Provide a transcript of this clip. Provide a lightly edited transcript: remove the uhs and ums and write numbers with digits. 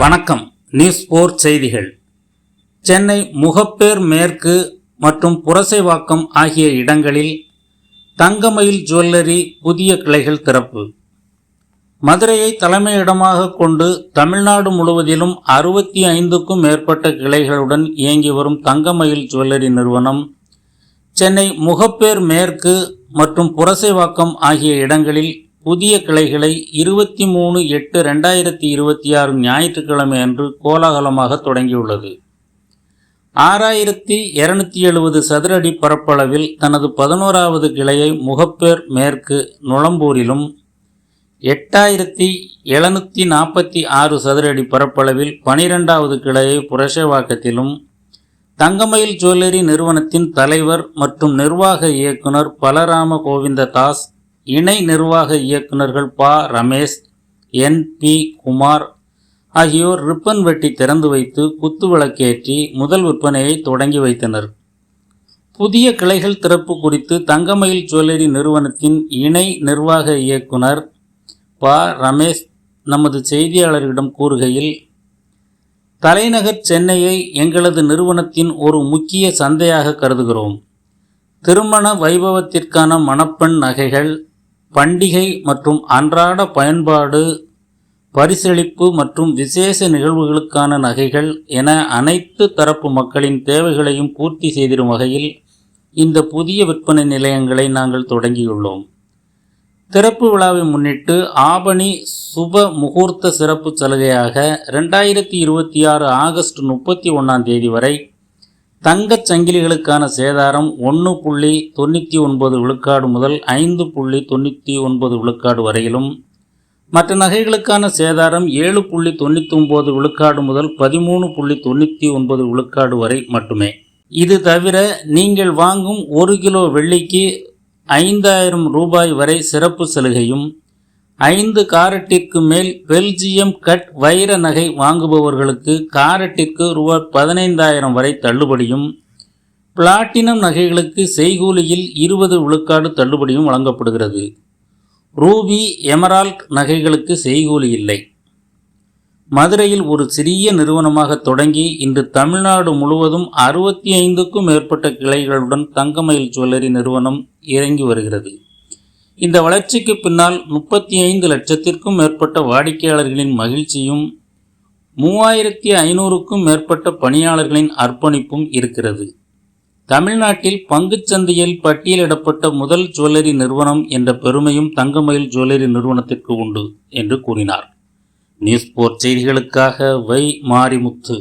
வணக்கம். நியூஸ் 4 செய்திகள். சென்னை முகப்பேர் மேற்கு மற்றும் புரசைவாக்கம் ஆகிய இடங்களில் தங்கமயில் ஜுவல்லரி புதிய கிளைகள் திறப்பு. மதுரையை தலைமையிடமாக கொண்டு தமிழ்நாடு முழுவதிலும் 65க்கும் மேற்பட்ட கிளைகளுடன் இயங்கி வரும் தங்கமயில் ஜுவல்லரி நிறுவனம் சென்னை முகப்பேர் மேற்கு மற்றும் புரசைவாக்கம் ஆகிய இடங்களில் புதிய கிளைகளை 23/8/2026 ஞாயிற்றுக்கிழமை அன்று கோலாகலமாக தொடங்கியுள்ளது. 6270 சதுர அடி பரப்பளவில் தனது 11வது கிளையை முகப்பேர் மேற்கு நுளம்பூரிலும், 8746 சதுர அடி பரப்பளவில் 12வது கிளையை புரசைவாக்கத்திலும் தங்கமயில் ஜுவல்லரி நிறுவனத்தின் தலைவர் மற்றும் நிர்வாக இயக்குனர் பலராம கோவிந்த தாஸ், இணை நிர்வாக இயக்குநர்கள் பா. ரமேஷ், N.P. குமார் ஆகியோர் ரிப்பன் வெட்டி திறந்து வைத்து குத்துவிளக்கேற்றி முதல் விற்பனையை தொடங்கி வைத்தனர். புதிய கிளைகள் திறப்பு குறித்து தங்கமயில் ஜுவல்லரி நிறுவனத்தின் இணை நிர்வாக இயக்குனர் பா. ரமேஷ் நமது செய்தியாளரிடம் கூறுகையில், தலைநகர் சென்னையை எங்களது நிறுவனத்தின் ஒரு முக்கிய சந்தையாக கருதுகிறோம். திருமண வைபவத்திற்கான மணப்பெண் நகைகள், பண்டிகை மற்றும் அன்றாட பயன்பாடு, பரிசளிப்பு மற்றும் விசேஷ நிகழ்வுகளுக்கான நகைகள் என அனைத்து தரப்பு மக்களின் தேவைகளையும் பூர்த்தி செய்திடும் வகையில் இந்த புதிய விற்பனை நிலையங்களை நாங்கள் தொடங்கியுள்ளோம். திறப்பு விழாவை முன்னிட்டு ஆபணி சுப முகூர்த்த சிறப்பு சலுகையாக 2026 ஆகஸ்ட் 31 வரை தங்கச் சங்கிலிகளுக்கான சேதாரம் 1.99 விழுக்காடு முதல் 5.99 விழுக்காடு வரையிலும், மற்ற நகைகளுக்கான சேதாரம் 7.99 விழுக்காடு முதல் 13.99 விழுக்காடு வரை மட்டுமே. இது தவிர நீங்கள் வாங்கும் 1 கிலோ வெள்ளிக்கு 5000 ரூபாய் வரை சிறப்பு சலுகையும், 5 காரட்டிற்கு மேல் பெல்ஜியம் கட் வைர நகை வாங்குபவர்களுக்கு காரட்டிற்கு ரூபாய் 15000 வரை தள்ளுபடியும், பிளாட்டினம் நகைகளுக்கு செய்கூலியில் 20 விழுக்காடு தள்ளுபடியும் வழங்கப்படுகிறது. ரூபி, எமரால்ட் நகைகளுக்கு செய்கூலி இல்லை. மதுரையில் ஒரு சிறிய நிறுவனமாக தொடங்கி இன்று தமிழ்நாடு முழுவதும் 65க்கும் மேற்பட்ட கிளைகளுடன் தங்கமயில் ஜுவல்லரி நிறுவனம் இறங்கி வருகிறது. இந்த வளர்ச்சிக்கு பின்னால் 35 லட்சத்திற்கும் மேற்பட்ட வாடிக்கையாளர்களின் மகிழ்ச்சியும் 3500க்கும் மேற்பட்ட பணியாளர்களின் அர்ப்பணிப்பும் இருக்கிறது. தமிழ்நாட்டில் பங்குச்சந்தையில் பட்டியலிடப்பட்ட முதல் ஜுவல்லரி நிறுவனம் என்ற பெருமையும் தங்கமயில் ஜுவல்லரி நிறுவனத்திற்கு உண்டு என்று கூறினார். நியூஸ் 4 செய்திகளுக்காக வை. மாரிமுத்து.